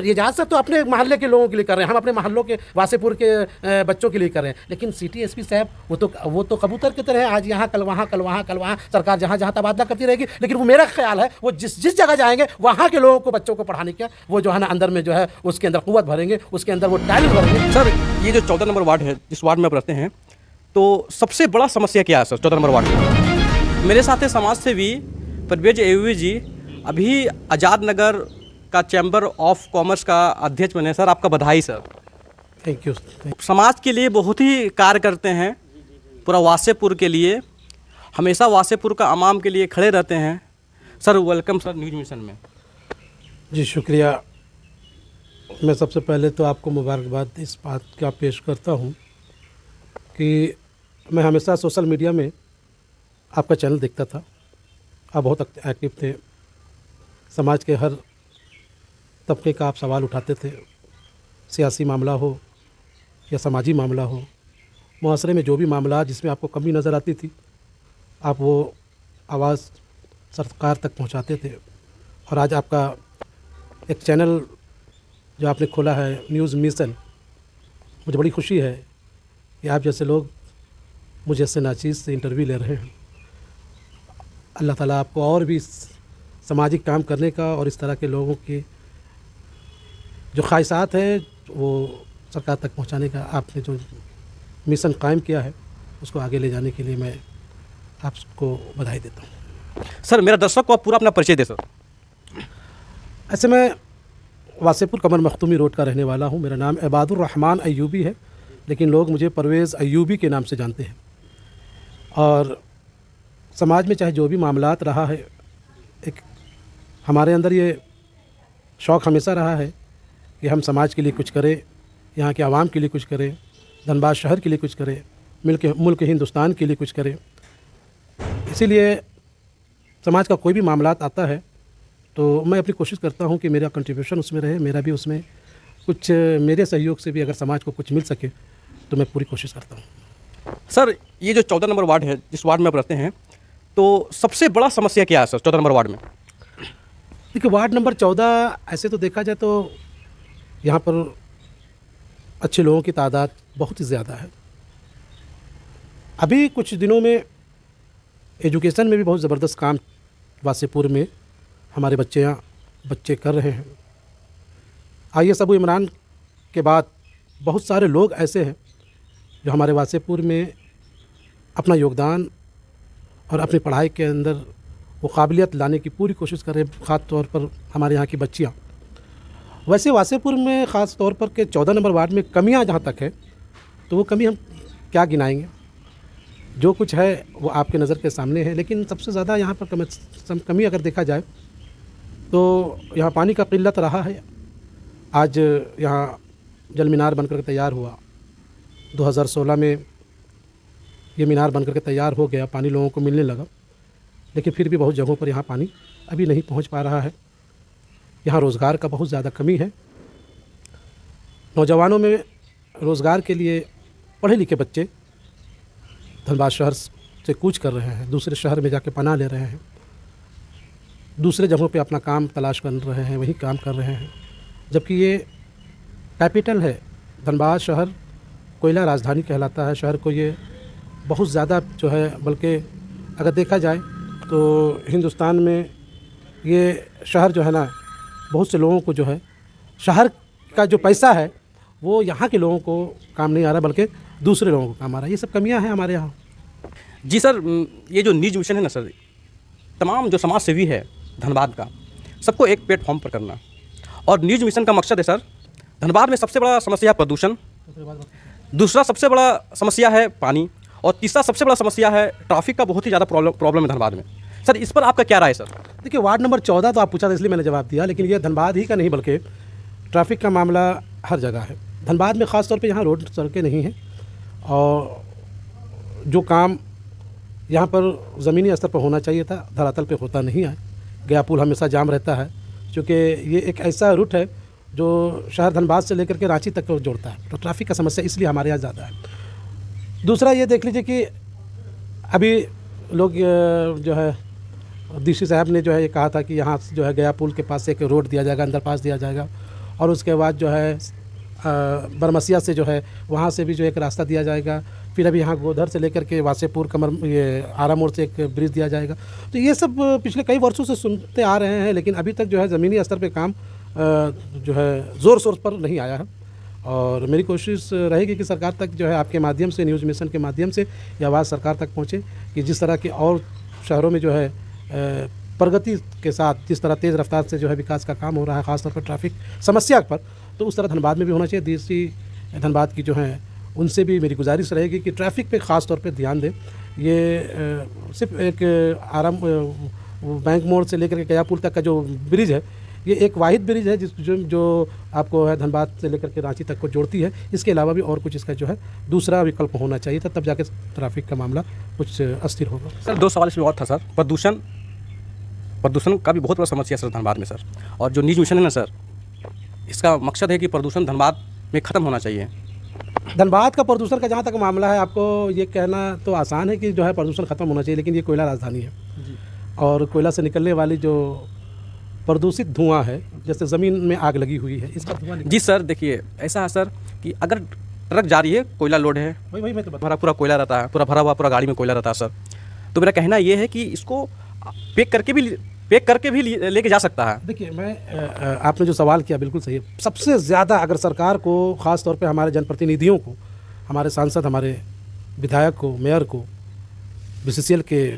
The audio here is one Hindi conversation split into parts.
वो एजाज साहब तो अपने मोहल्ले के लोगों के लिए कर रहे हैं, हम अपने मोहल्लों के वासेपुर के बच्चों के लिए कर रहे हैं। लेकिन सिटी एसपी साहब वो तो कबूतर की तरह है, आज यहाँ कल वहाँ, कल वहाँ, कल वहाँ, सरकार जहाँ जहाँ तबादला करती रहेगी। लेकिन वो मेरा ख्याल है वो जिस जगह जाएंगे वहाँ के लोगों को, बच्चों को पढ़ाने का वो जो है ना अंदर में जो है उसके अंदर कुव्वत भरेंगे, उसके अंदर वो टैलेंट भरेंगे। सर ये जो 14 नंबर वार्ड है, जिस वार्ड में आप रहते हैं, तो सबसे बड़ा समस्या क्या है सर 14 नंबर वार्ड में? मेरे साथ है समाज सेवी परवेज एयूबी जी, अभी आज़ाद नगर का चैम्बर ऑफ कॉमर्स का अध्यक्ष बने। सर आपका बधाई सर। Thank you. समाज के लिए बहुत ही कार्य करते हैं, पूरा वासेपुर के लिए, हमेशा वासेपुर का आवाम के लिए खड़े रहते हैं। Sir welcome sir news mission में। जी शुक्रिया। मैं सबसे पहले तो आपको मुबारकबाद इस बात का पेश करता हूँ कि मैं हमेशा सोशल मीडिया में आपका चैनल देखता था, आप बहुत एक्टिव थे, समाज के हर तबके का आप सवाल उठाते थे, सियासी मामला हो या समाजी मामला हो, मुआशरे में जो भी मामला जिसमें आपको कमी नज़र आती थी आप वो आवाज़ सरकार तक पहुंचाते थे। और आज आपका एक चैनल जो आपने खोला है न्यूज़ मिशन, मुझे बड़ी खुशी है कि आप जैसे लोग मुझे जैसे नाचीज़ से इंटरव्यू ले रहे हैं। अल्लाह ताला आपको और भी सामाजिक काम करने का और इस तरह के लोगों की जो ख्वाहिशात है वो सरकार तक पहुंचाने का आपने जो मिशन कायम किया है उसको आगे ले जाने के लिए मैं आपको बधाई देता हूँ। सर मेरा दर्शक को आप पूरा अपना परिचय दे सर। ऐसे मैं वासेपुर कमर मख्तूमी रोड का रहने वाला हूँ। मेरा नाम इबादुर रहमान अय्यूबी है, लेकिन लोग मुझे परवेज़ अय्यूबी के नाम से जानते हैं। और समाज में चाहे जो भी मामलात रहा है, एक हमारे अंदर ये शौक़ हमेशा रहा है कि हम समाज के लिए कुछ करें, यहाँ के आवाम के लिए कुछ करें, धनबाद शहर के लिए कुछ करें, मुल्क हिंदुस्तान के लिए कुछ करें। इसीलिए समाज का कोई भी मामलात आता है तो मैं अपनी कोशिश करता हूँ कि मेरा कंट्रीब्यूशन उसमें रहे, मेरा भी उसमें कुछ मेरे सहयोग से भी अगर समाज को कुछ मिल सके तो मैं पूरी कोशिश करता हूँ। सर ये जो 14 नंबर वार्ड है, जिस वार्ड में आप रहते हैं, तो सबसे बड़ा समस्या क्या है सर 14 नंबर वार्ड में? देखिए वार्ड नंबर 14 ऐसे तो देखा जाए तो यहाँ पर अच्छे लोगों की तादाद बहुत ही ज़्यादा है। अभी कुछ दिनों में एजुकेशन में भी बहुत ज़बरदस्त काम वासेपुर में हमारे बच्चे कर रहे हैं। IAS अबू इमरान के बाद बहुत सारे लोग ऐसे हैं जो हमारे वासेपुर में अपना योगदान और अपनी पढ़ाई के अंदर वो काबिलियत लाने की पूरी कोशिश कर रहे हैं, ख़ास तौर पर हमारे यहाँ की बच्चियाँ। वैसे वासेपुर में ख़ास तौर पर के 14 नंबर वार्ड में कमियाँ जहाँ तक है तो वो कमी हम क्या गिनाएंगे, जो कुछ है वो आपके नज़र के सामने है। लेकिन सबसे ज़्यादा यहाँ पर कमी अगर देखा जाए तो यहाँ पानी का किल्लत रहा है। आज यहाँ जल मीनार बनकर के तैयार हुआ, 2016 में ये मीनार बनकर के तैयार हो गया, पानी लोगों को मिलने लगा, लेकिन फिर भी बहुत जगहों पर यहाँ पानी अभी नहीं पहुँच पा रहा है। यहाँ रोज़गार का बहुत ज़्यादा कमी है। नौजवानों में रोज़गार के लिए पढ़े लिखे बच्चे धनबाद शहर से कूच कर रहे हैं, दूसरे शहर में जाके पनाह ले रहे हैं, दूसरे जगहों पे अपना काम तलाश कर रहे हैं, वहीं काम कर रहे हैं। जबकि ये कैपिटल है, धनबाद शहर कोयला राजधानी कहलाता है। शहर को ये बहुत ज़्यादा जो है, बल्कि अगर देखा जाए तो हिंदुस्तान में ये शहर जो है ना, बहुत से लोगों को जो है शहर का जो पैसा है वो यहाँ के लोगों को काम नहीं आ रहा, बल्कि दूसरे लोगों को काम आ रहा है। ये सब कमियां हैं हमारे यहाँ। जी सर, ये जो न्यूज मिशन है ना सर, तमाम जो समाज सेवी है धनबाद का, सबको एक प्लेटफॉर्म पर करना। और न्यूज मिशन का मकसद है सर, धनबाद में सबसे बड़ा समस्या प्रदूषण, दूसरा सबसे बड़ा समस्या है पानी, और तीसरा सबसे बड़ा समस्या है ट्रैफिक का बहुत ही ज़्यादा प्रॉब्लम है धनबाद में। सर इस पर आपका क्या राय है सर? देखिए वार्ड नंबर 14 तो आप पूछा था इसलिए मैंने जवाब दिया, लेकिन ये धनबाद ही का नहीं बल्कि ट्रैफिक का मामला हर जगह है। धनबाद में ख़ास तौर पे यहाँ रोड सड़कें नहीं हैं, और जो काम यहाँ पर ज़मीनी स्तर पर होना चाहिए था धरातल पे होता नहीं है। गया पुल हमेशा जाम रहता है, क्योंकि ये एक ऐसा रूट है जो शहर धनबाद से लेकर के रांची तक को जोड़ता है, तो ट्रैफिक का समस्या इसलिए हमारे यहाँ ज़्यादा है। दूसरा ये देख लीजिए कि अभी लोग जो है DC साहब ने जो है ये कहा था कि यहाँ जो है गया पुल के पास से एक रोड दिया जाएगा, अंडरपास दिया जाएगा, और उसके बाद जो है बरमसिया से जो है वहाँ से भी जो एक रास्ता दिया जाएगा। फिर अभी यहाँ गोधर से लेकर के वासेपुर कमर ये आरा मोड़ से एक ब्रिज दिया जाएगा। तो ये सब पिछले कई वर्षों से सुनते आ रहे हैं, लेकिन अभी तक जो है ज़मीनी स्तर पे काम जो है ज़ोर शोर पर नहीं आया है। और मेरी कोशिश रहेगी कि सरकार तक जो है आपके माध्यम से, न्यूज़ मिशन के माध्यम से ये आवाज़ सरकार तक पहुँचे कि जिस तरह के और शहरों में जो है प्रगति के साथ जिस तरह तेज़ रफ्तार से जो है विकास का काम हो रहा है, ख़ासतौर पर ट्रैफिक समस्या पर, तो उस तरह धनबाद में भी होना चाहिए। दूसरी धनबाद की जो है उनसे भी मेरी गुजारिश रहेगी कि ट्रैफिक पे ख़ास तौर पे ध्यान दें। ये सिर्फ एक आराम बैंक मोड़ से लेकर के गया पुल तक का जो ब्रिज है, ये एक वाहिद ब्रिज है जो आपको है धनबाद से लेकर के रांची तक को जोड़ती है। इसके अलावा भी और कुछ इसका जो है दूसरा विकल्प होना चाहिए था, तब जाके ट्रैफिक का मामला कुछ अस्थिर होगा। सर 2 सवाल इसमें और था सर। प्रदूषण का भी बहुत बड़ा समस्या सर धनबाद में सर, और जो न्यूज़ मिशन है ना सर, इसका मकसद है कि प्रदूषण धनबाद में ख़त्म होना चाहिए। धनबाद का प्रदूषण का जहाँ तक मामला है, आपको ये कहना तो आसान है कि जो है प्रदूषण ख़त्म होना चाहिए, लेकिन ये कोयला राजधानी है जी। और कोयला से निकलने वाली जो प्रदूषित धुआं है, जैसे ज़मीन में आग लगी हुई है, इसका धुआं जी सर देखिए ऐसा है सर कि अगर ट्रक जा रही है, कोयला लोड है, वही मैं तो भरा पूरा कोयला रहता है, पूरा भरा हुआ पूरा गाड़ी में कोयला रहता है सर। तो मेरा कहना ये है कि इसको पैक करके भी लेके जा सकता है। देखिए मैं आपने जो सवाल किया बिल्कुल सही है। सबसे ज़्यादा अगर सरकार को, ख़ास तौर पे हमारे जनप्रतिनिधियों को, हमारे सांसद, हमारे विधायक को, मेयर को, BCCL के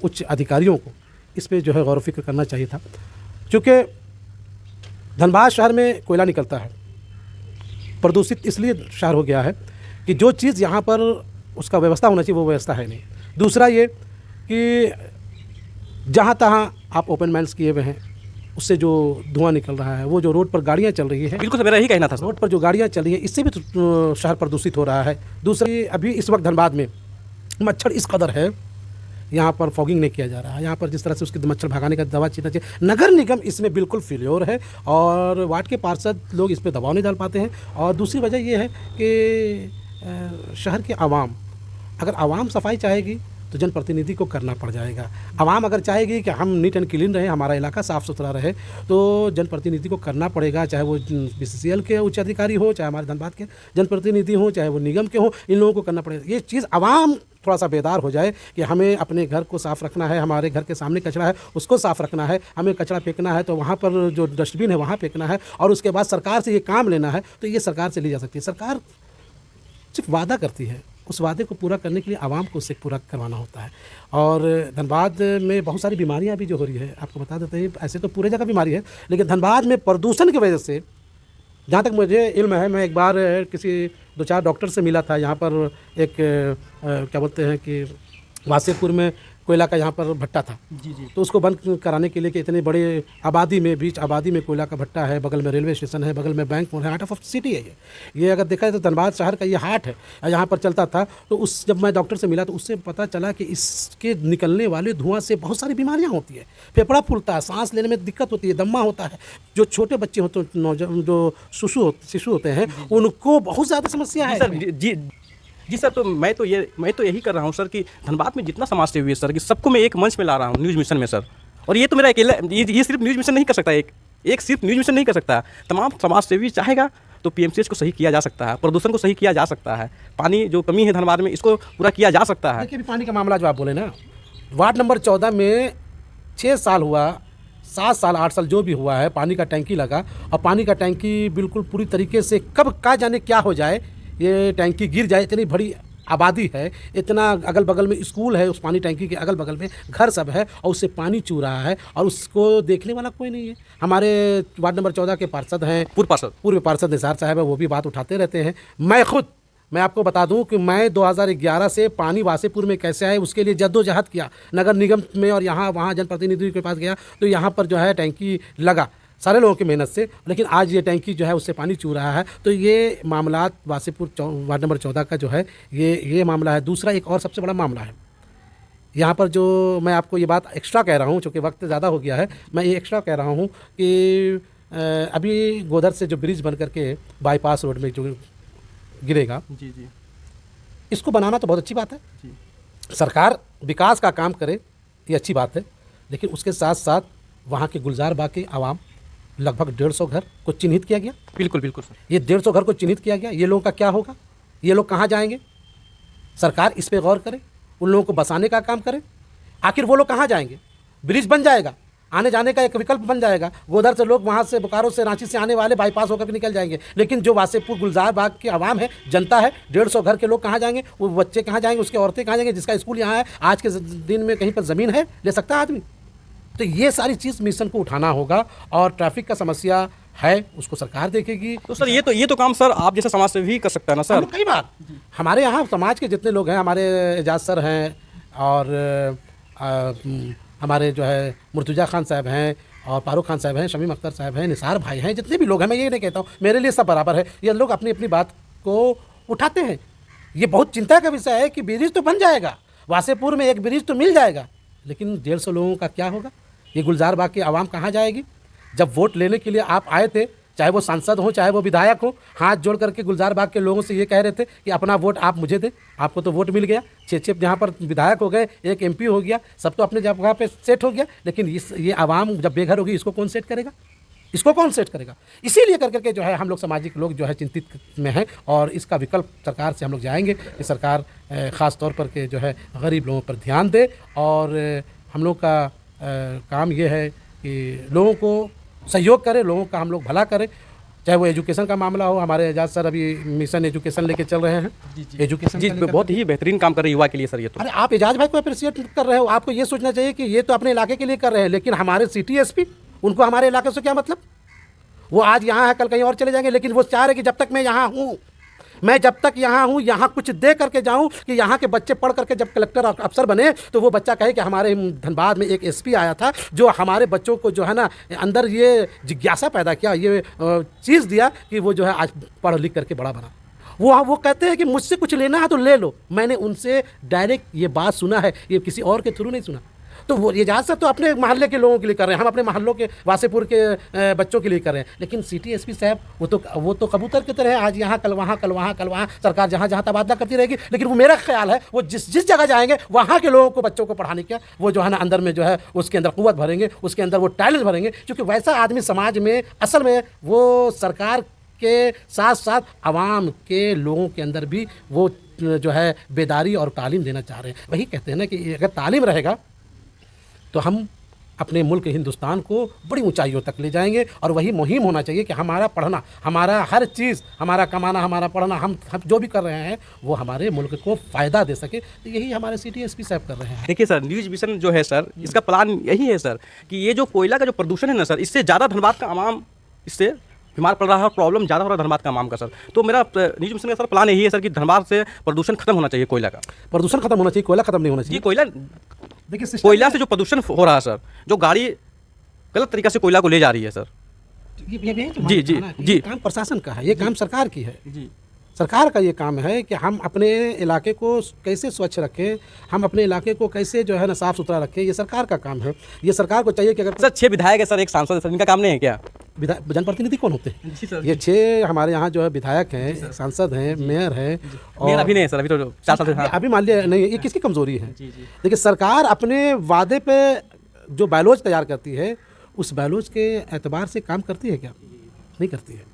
उच्च अधिकारियों को इस पे जो है गौर फिक्र करना चाहिए था। क्योंकि धनबाद शहर में कोयला निकलता है, प्रदूषित इसलिए शहर हो गया है कि जो चीज़ यहाँ पर उसका व्यवस्था होना चाहिए वो व्यवस्था है नहीं। दूसरा ये कि जहाँ तहाँ आप ओपन माइंस किए हुए हैं, उससे जो धुआं निकल रहा है, वो जो रोड पर गाड़ियाँ चल रही है, बिल्कुल मेरा यही कहना था। रोड पर जो गाड़ियाँ चल रही है, इससे भी तो शहर प्रदूषित हो रहा है। दूसरी, अभी इस वक्त धनबाद में मच्छर इस कदर है, यहाँ पर फॉगिंग नहीं किया जा रहा है। यहाँ पर जिस तरह से उसके मच्छर भगाने का दवा छींटना चाहिए, नगर निगम इसमें बिल्कुल फेल्योर है और वार्ड के पार्षद लोग इस पर दबाव नहीं डाल पाते हैं। और दूसरी वजह ये है कि शहर के आवाम, अगर आवाम सफाई चाहेगी तो जनप्रतिनिधि को करना पड़ जाएगा। आवाम अगर चाहेगी कि हम नीट एंड क्लीन रहे, हमारा इलाका साफ़ सुथरा रहे, तो जनप्रतिनिधि को करना पड़ेगा, चाहे वो BCCL के उच्च अधिकारी हो, चाहे हमारे धनबाद के जनप्रतिनिधि हो, चाहे वो निगम के हो, इन लोगों को करना पड़ेगा। ये चीज़ आवाम थोड़ा सा बेदार हो जाए कि हमें अपने घर को साफ़ रखना है, हमारे घर के सामने कचरा है उसको साफ़ रखना है, हमें कचरा फेंकना है तो वहाँ पर जो डस्टबिन है वहाँ फेंकना है, और उसके बाद सरकार से ये काम लेना है, तो ये सरकार से ली जा सकती है। सरकार सिर्फ वादा करती है, उस वादे को पूरा करने के लिए आवाम को उससे पूरा करवाना होता है। और धनबाद में बहुत सारी बीमारियां भी जो हो रही है, आपको बता देते हैं, ऐसे तो पूरे जगह बीमारी है, लेकिन धनबाद में प्रदूषण की वजह से, जहाँ तक मुझे इल्म है, मैं एक बार किसी 2-4 डॉक्टर से मिला था। यहाँ पर एक क्या बोलते हैं कि वासेपुर में कोयला का यहाँ पर भट्टा था जी, तो उसको बंद कराने के लिए कि इतने बड़े आबादी में, बीच आबादी में कोयला का भट्टा है, बगल में रेलवे स्टेशन है, बगल में बैंक है, हार्ट ऑफ सिटी है ये अगर देखा जाए तो धनबाद शहर का ये हार्ट है, यहाँ पर चलता था। तो जब मैं डॉक्टर से मिला तो उससे पता चला कि इसके निकलने वाले धुआं से बहुत सारी बीमारियाँ होती है, फेफड़ा फूलता है, सांस लेने में दिक्कत होती है, दम्मा होता है। जो छोटे बच्चे होते, जो शिशु होते हैं, उनको बहुत ज़्यादा समस्या है। जी सर, तो मैं तो यही कर रहा हूँ सर कि धनबाद में जितना समाज सेवी है सर, कि सबको मैं एक मंच में ला रहा हूँ न्यूज़ मिशन में सर। और ये तो मेरा अकेला, ये सिर्फ न्यूज़ मिशन नहीं कर सकता, एक सिर्फ न्यूज़ मिशन नहीं कर सकता, तमाम समाज सेवी चाहेगा तो PMCH को सही किया जा सकता है, प्रदूषण को सही किया जा सकता है, पानी जो कमी है धनबाद में इसको पूरा किया जा सकता है। देखिए पानी का मामला जो आप बोले ना, वार्ड नंबर 14 में 6 साल हुआ, 7 साल 8 साल जो भी हुआ है, पानी का टैंकी लगा और पानी का टैंकी बिल्कुल पूरी तरीके से कब का जाने क्या हो जाए, ये टैंकी गिर जाए। इतनी बड़ी आबादी है, इतना अगल बगल में स्कूल है, उस पानी टैंकी के अगल बगल में घर सब है और उससे पानी चू रहा है और उसको देखने वाला कोई नहीं है। हमारे वार्ड नंबर 14 के पार्षद हैं, पूर्व पार्षद निसार साहब है, वो भी बात उठाते रहते हैं। मैं आपको बता दूं कि मैं 2011 से पानी वासेपुर में कैसे आए उसके लिए जद्दोजहद किया, नगर निगम में और यहाँ वहाँ जनप्रतिनिधियों के पास गया तो यहाँ पर जो है टैंकी लगा सारे लोगों की मेहनत से, लेकिन आज ये टैंकी जो है उससे पानी चू रहा है। तो ये मामला वासेपुर वार्ड नंबर 14 का जो है ये मामला है। दूसरा एक और सबसे बड़ा मामला है यहाँ पर, जो मैं आपको ये बात एक्स्ट्रा कह रहा हूँ, चूँकि वक्त ज़्यादा हो गया है, मैं ये एक्स्ट्रा कह रहा हूँ कि अभी गोदर से जो ब्रिज बन करके बाईपास रोड में जो गिरेगा जी, इसको बनाना तो बहुत अच्छी बात है जी। सरकार विकास का काम करे, ये अच्छी बात है, लेकिन उसके साथ साथ वहाँ के गुलजार बाग की आवाम, लगभग 150 घर को चिन्हित किया गया। बिल्कुल बिल्कुल सर। ये 150 घर को चिन्हित किया गया, ये लोगों का क्या होगा, ये लोग कहाँ जाएंगे? सरकार इस पे गौर करे, उन लोगों को बसाने का काम करे। आखिर वो लोग कहाँ जाएंगे? ब्रिज बन जाएगा, आने जाने का एक विकल्प बन जाएगा, गोदर से लोग वहाँ से बोकारो से रांची से आने वाले बाईपास होकर के निकल जाएंगे। लेकिन जो वासेपुर गुलजार बाग की आवाम है, जनता है, 150 घर के लोग कहाँ जाएंगे? वो बच्चे कहाँ जाएंगे? उसके औरतें कहाँ जाएंगे? जिसका स्कूल यहाँ है, आज के दिन में कहीं पर ज़मीन है, ले सकता है आदमी? तो ये सारी चीज़ मिशन को उठाना होगा। और ट्रैफिक का समस्या है, उसको सरकार देखेगी। तो सर ये तो काम सर आप जैसे समाज से भी कर सकता है ना सर। कई बार हमारे यहाँ समाज के जितने लोग हैं, हमारे एजाज सर हैं और हमारे जो है मुर्तुजा खान साहब हैं और फारूक खान साहब हैं, शमीम अख्तर साहब हैं, निसार भाई हैं, जितने भी लोग हैं, मैं ये नहीं कहता हूँ, मेरे लिए सब बराबर है। ये लोग अपनी अपनी बात को उठाते हैं। ये बहुत चिंता का विषय है कि ब्रिज तो बन जाएगा, वासेपुर में एक ब्रिज तो मिल जाएगा, लेकिन 150 लोगों का क्या होगा? ये गुलजार बाग की आवाम कहाँ जाएगी? जब वोट लेने के लिए आप आए थे, चाहे वो सांसद हो चाहे वो विधायक हो, हाथ जोड़ करके गुलजार बाग के लोगों से ये कह रहे थे कि अपना वोट आप मुझे दें। आपको तो वोट मिल गया, 6 जहाँ पर विधायक हो गए, एक MP हो गया, सब तो अपने जगह पे सेट हो गया। लेकिन ये आवाम जब बेघर होगी, इसको कौन सेट करेगा? इसको कौन सेट करेगा? इसीलिए करके जो है हम लोग सामाजिक लोग जो है चिंतित में हैं और इसका विकल्प सरकार से हम लोग जाएंगे कि सरकार ख़ास तौर पर के जो है गरीब लोगों पर ध्यान दे। और हम लोग का काम ये है कि लोगों को सहयोग करें, लोगों का हम लोग भला करें। चाहे वो एजुकेशन का मामला हो, हमारे एजाज सर अभी मिशन एजुकेशन लेके चल रहे हैं। एजुकेशन जी बहुत ही बेहतरीन काम कर रहे हैं युवा के लिए सर। ये तो अरे आप एजाज भाई को अप्रिशिएट कर रहे हो, आपको ये सोचना चाहिए कि ये तो अपने इलाके के लिए कर रहे हैं, लेकिन हमारे सिटी SP उनको हमारे इलाके से क्या मतलब? वो आज यहाँ है, कल कहीं और चले जाएंगे, लेकिन वो चाह रहे कि जब तक मैं यहाँ हूँ, मैं जब तक यहाँ हूँ, यहाँ कुछ दे करके जाऊँ कि यहाँ के बच्चे पढ़ करके जब कलेक्टर अफसर बने तो वो बच्चा कहे कि हमारे धनबाद में एक SP आया था जो हमारे बच्चों को जो है ना अंदर ये जिज्ञासा पैदा किया, ये चीज़ दिया कि वो जो है आज पढ़ लिख करके बड़ा बना। वो कहते हैं कि मुझसे कुछ लेना है तो ले लो। मैंने उनसे डायरेक्ट ये बात सुना है, ये किसी और के थ्रू नहीं सुना। तो वो एजाज साहब तो अपने मोहल्ले के लोगों के लिए कर रहे हैं, हम अपने मोहल्लों के वासेपुर के बच्चों के लिए कर रहे हैं। लेकिन सिटी SP साहब वो तो कबूतर की तरह है, आज यहाँ कल वहाँ, कल वहाँ, कल वहाँ, सरकार जहाँ जहाँ तबादला करती रहेगी। लेकिन वो मेरा ख्याल है वो जिस जगह जाएंगे वहाँ के लोगों को, बच्चों को पढ़ाने का वो जो है ना अंदर में जो है उसके अंदर कुव्वत भरेंगे, उसके अंदर वो टैलेंट भरेंगे। क्योंकि वैसा आदमी समाज में असल में वो सरकार के साथ साथ आवाम के लोगों के अंदर भी वो जो है बेदारी और तालीम देना चाह रहे हैं। वही कहते हैं ना कि अगर तालीम रहेगा तो हम अपने मुल्क हिंदुस्तान को बड़ी ऊंचाइयों तक ले जाएंगे। और वही मुहिम होना चाहिए कि हमारा पढ़ना, हमारा हर चीज़, हमारा कमाना, हमारा पढ़ना, हम जो भी कर रहे हैं वो हमारे मुल्क को फ़ायदा दे सके। तो यही हमारे सिटी SP साहब कर रहे हैं। देखिए सर, न्यूज मिशन जो है सर, इसका प्लान यही है सर कि ये जो कोयला का जो प्रदूषण है ना सर, इससे ज़्यादा धनबाद का आवाम इससे बीमार पड़ रहा है और प्रॉब्लम ज़्यादा हो रहा है धनबाद का आवाम का सर। तो मेरा न्यूज मिशन का सर प्लान यही है सर कि धनबाद से प्रदूषण खत्म होना चाहिए, कोयला का प्रदूषण खत्म होना चाहिए, कोयला खत्म नहीं होना चाहिए। कोयला देखिए कोयला से जो प्रदूषण हो रहा है सर, जो गाड़ी गलत तरीका से कोयला को ले जा रही है सर। जी काम प्रशासन का है, ये काम सरकार की है। जी सरकार का ये काम है कि हम अपने इलाके को कैसे स्वच्छ रखें, हम अपने इलाके को कैसे जो है ना साफ़ सुथरा रखें, ये सरकार का काम है। ये सरकार को चाहिए कि अगर सर 6 विधायक है सर, एक सांसद है सर, इनका काम नहीं है क्या? जनप्रतिनिधि कौन होते हैं? ये 6 हमारे यहाँ जो है विधायक हैं, सांसद हैं, मेयर हैं। और अभी नहीं है सर, अभी तो 4 साल से अभी मान लिया नहीं है। ये किसकी कमज़ोरी है? देखिए सरकार अपने वादे पे जो बायलॉज तैयार करती है उस बायलॉज के एतबार से काम करती है क्या? नहीं करती है।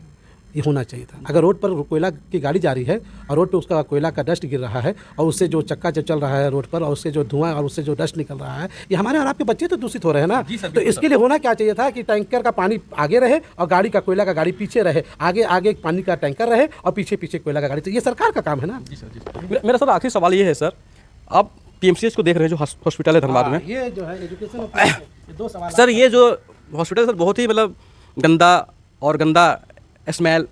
ये होना चाहिए था। अगर रोड पर कोयला की गाड़ी जा रही है और रोड पे उसका कोयला का डस्ट गिर रहा है और उससे जो चक्का जो चल रहा है रोड पर और उससे जो धुआं और उससे जो डस्ट निकल रहा है, ये हमारे और आपके बच्चे तो दूषित हो रहे हैं ना। तो इसके लिए होना क्या चाहिए था कि टैंकर का पानी आगे रहे और गाड़ी का कोयला का गाड़ी पीछे रहे, आगे पानी का टैंकर रहे और पीछे कोयला का गाड़ी। तो ये सरकार का काम है ना। मेरा सर आखिरी सवाल ये है सर, आप PMCH को देख रहे हैं जो हॉस्पिटल है धनबाद में, ये जो है एजुकेशन 2 सवाल सर, ये जो हॉस्पिटल सर बहुत ही मतलब गंदा स्मेल,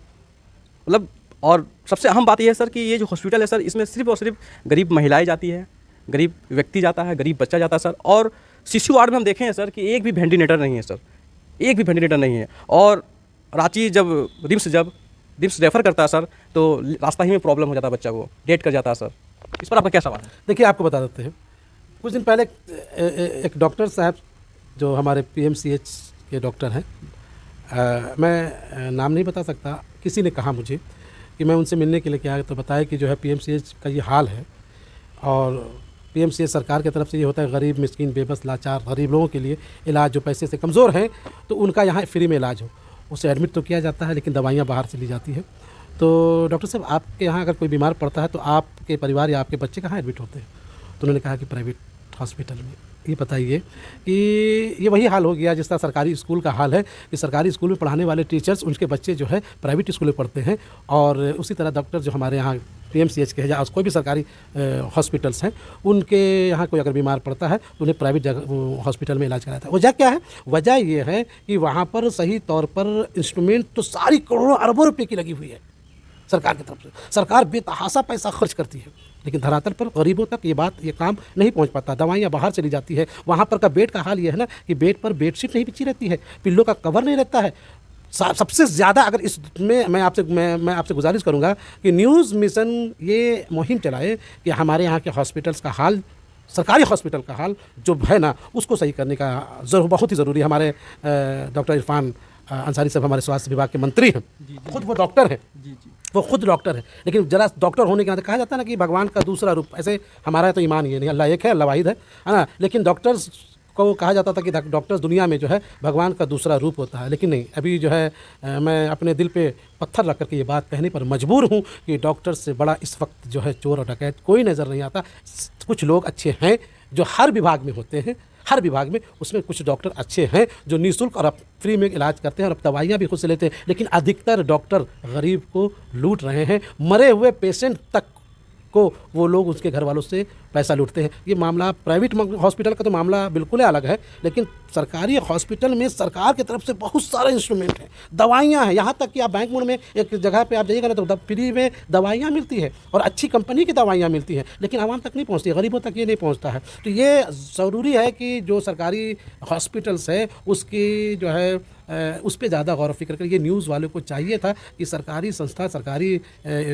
मतलब, और सबसे अहम बात यह है सर कि ये जो हॉस्पिटल है सर, इसमें सिर्फ और सिर्फ गरीब महिलाएं जाती है, गरीब व्यक्ति जाता है, गरीब बच्चा जाता है सर। और शिशु वार्ड में हम देखें सर कि एक भी वेंटिलेटर नहीं है सर, एक भी वेंटिलेटर नहीं है। और रांची जब रिम्स रेफ़र करता है सर तो रास्ता ही में प्रॉब्लम हो जाता है, बच्चा को डेट कर जाता है सर। इस पर आपका क्या सवाल है? देखिए आपको बता देते हैं, कुछ दिन पहले एक डॉक्टर साहब जो हमारे PMCH के डॉक्टर हैं, मैं नाम नहीं बता सकता, किसी ने कहा मुझे कि मैं उनसे मिलने के लिए क्या है, तो बताया कि जो है PMCH का ये हाल है। और PMCH सरकार की तरफ से ये होता है गरीब, मिस्किन, बेबस, लाचार गरीब लोगों के लिए इलाज, जो पैसे से कमज़ोर हैं तो उनका यहाँ फ्री में इलाज हो। उसे एडमिट तो किया जाता है, लेकिन दवाइयाँ बाहर से ली जाती है। तो डॉक्टर साहब, आपके यहाँ अगर कोई बीमार पड़ता है तो आपके परिवार या आपके बच्चे कहाँ एडमिट होते हैं? तो उन्होंने कहा कि प्राइवेट हॉस्पिटल में। ये बताइए कि ये वही हाल हो गया जिस तरह सरकारी स्कूल का हाल है कि सरकारी स्कूल में पढ़ाने वाले टीचर्स, उनके बच्चे जो है प्राइवेट स्कूल में पढ़ते हैं, और उसी तरह डॉक्टर जो हमारे यहाँ PMCH के हैं या कोई भी सरकारी हॉस्पिटल्स हैं, उनके यहाँ कोई अगर बीमार पड़ता है तो उन्हें प्राइवेट हॉस्पिटल में इलाज कराता है। वजह क्या है? वजह ये है कि वहाँ पर सही तौर पर इंस्ट्रूमेंट तो सारी करोड़ों अरबों रुपये की लगी हुई है सरकार की तरफ से। सरकार बेतहाशा पैसा खर्च करती है, लेकिन धरातल पर गरीबों तक ये काम नहीं पहुंच पाता। दवाइयाँ बाहर चली जाती है। वहाँ पर का बेड का हाल ये है ना कि बेड पर बेडशीट नहीं बिछी रहती है, पिल्लों का कवर नहीं रहता है। सबसे ज़्यादा अगर इसमें मैं आपसे गुजारिश करूँगा कि न्यूज़ मिशन ये मुहिम चलाए कि हमारे यहाँ के हॉस्पिटल्स का हाल, सरकारी हॉस्पिटल का हाल जो है ना, उसको सही करने का बहुत ही ज़रूरी है। हमारे डॉक्टर इरफान अंसारी साहब हमारे स्वास्थ्य विभाग के मंत्री हैं, खुद वो डॉक्टर हैं, वो खुद डॉक्टर है, लेकिन जरा डॉक्टर होने के नाते कहा जाता है ना कि भगवान का दूसरा रूप। ऐसे हमारा तो ईमान ये नहीं, अल्लाह एक है, अल्लाह वाहिद है ना, लेकिन डॉक्टर्स को कहा जाता था कि डॉक्टर्स दुनिया में जो है भगवान का दूसरा रूप होता है। लेकिन नहीं, अभी जो है मैं अपने दिल पे पत्थर रख करके ये बात कहने पर मजबूर हूँ कि डॉक्टर्स से बड़ा इस वक्त जो है चोर और डकैत कोई नज़र नहीं आता। कुछ लोग अच्छे हैं जो हर विभाग में होते हैं, हर विभाग में, उसमें कुछ डॉक्टर अच्छे हैं जो निःशुल्क और फ्री में इलाज करते हैं और दवाइयाँ भी खुद से लेते हैं, लेकिन अधिकतर डॉक्टर गरीब को लूट रहे हैं। मरे हुए पेशेंट तक को वो लोग उसके घर वालों से पैसा लूटते हैं। ये मामला प्राइवेट हॉस्पिटल का तो मामला बिल्कुल अलग है, लेकिन सरकारी हॉस्पिटल में सरकार की तरफ से बहुत सारे इंस्ट्रूमेंट हैं, दवाइयाँ हैं, यहाँ तक कि आप बैंक मोड़ में एक जगह पे आप जाइएगा ना तो फ्री में दवाइयाँ मिलती है और अच्छी कंपनी की दवाइयाँ मिलती हैं, लेकिन आवाम तक नहीं पहुँचती, गरीबों तक ये नहीं पहुँचता है। तो ये ज़रूरी है कि जो सरकारी हॉस्पिटल्स है उसकी जो है उस पर ज़्यादा गौर फिक्र करें। ये न्यूज़ वालों को चाहिए था कि सरकारी संस्था, सरकारी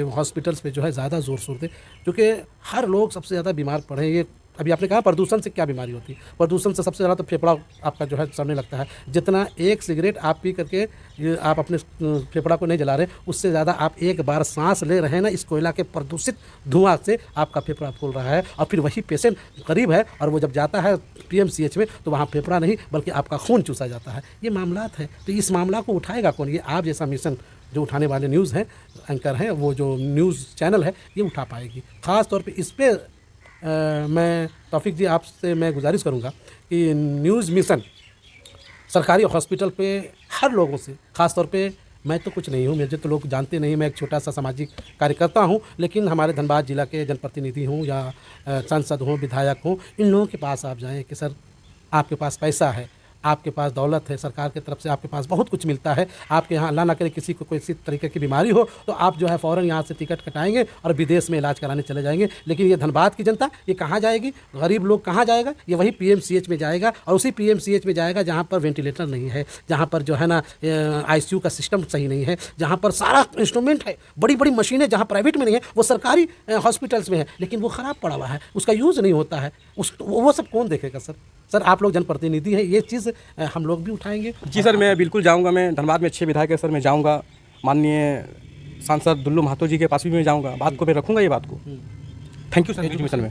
हॉस्पिटल्स पे जो है ज़्यादा ज़ोर शोर दें, क्योंकि हर लोग सबसे ज़्यादा बीमार पड़े हैं। ये अभी आपने कहा प्रदूषण से क्या बीमारी होती है, प्रदूषण से सबसे ज़्यादा तो फेफड़ा आपका जो है सड़ने लगता है। जितना एक सिगरेट आप पी करके ये आप अपने फेफड़ा को नहीं जला रहे, उससे ज़्यादा आप एक बार सांस ले रहे हैं ना इस कोयला के प्रदूषित धुआं से, आपका फेफड़ा फूल रहा है। और फिर वही पेशेंट गरीब है और वो जब जाता है PMCH में तो वहाँ फेफड़ा नहीं बल्कि आपका खून चूसा जाता है। ये मामलात है, तो इस मामला को उठाएगा कौन? ये आप जैसा मिशन जो उठाने वाले न्यूज़ हैं, एंकर हैं, वो जो न्यूज़ चैनल है ये उठा पाएगी। ख़ास तौर पे इस पर मैं तौफीक जी आपसे मैं गुजारिश करूँगा कि न्यूज़ मिशन सरकारी हॉस्पिटल पे हर लोगों से, ख़ास तौर पे मैं तो कुछ नहीं हूँ, मुझे तो लोग जानते नहीं, मैं एक छोटा सा सामाजिक कार्यकर्ता हूँ, लेकिन हमारे धनबाद जिला के जनप्रतिनिधि हूँ या सांसद हूँ, विधायक हूँ, इन लोगों के पास आप जाएँ कि सर आपके पास पैसा है, आपके पास दौलत है, सरकार की तरफ से आपके पास बहुत कुछ मिलता है, आपके यहाँ अल्लाह ना करे किसी को कोई इसी तरीके की बीमारी हो तो आप जो है फ़ौरन यहाँ से टिकट कटाएंगे और विदेश में इलाज कराने चले जाएंगे। लेकिन ये धनबाद की जनता ये कहाँ जाएगी? गरीब लोग कहाँ जाएगा? ये वही PMCH में जाएगा, और उसी PMCH में जाएगा जहाँ पर वेंटिलेटर नहीं है, जहाँ पर जो है ना ICU का सिस्टम सही नहीं है, जहाँ पर सारा इंस्ट्रूमेंट है, बड़ी बड़ी मशीनें जहाँ प्राइवेट में नहीं है वो सरकारी हॉस्पिटल्स में है, लेकिन वो ख़राब पड़ा हुआ है, उसका यूज़ नहीं होता है। वो सब कौन देखेगा सर? सर आप लोग जनप्रतिनिधि हैं, ये चीज़ हम लोग भी उठाएंगे। जी सर, मैं बिल्कुल जाऊंगा। मैं धनबाद में अच्छे विधायक है सर, मैं जाऊंगा, माननीय सांसद दुल्लू महतो जी के पास भी मैं जाऊंगा, बात को मैं रखूंगा ये बात को। Thank you sir. News mission में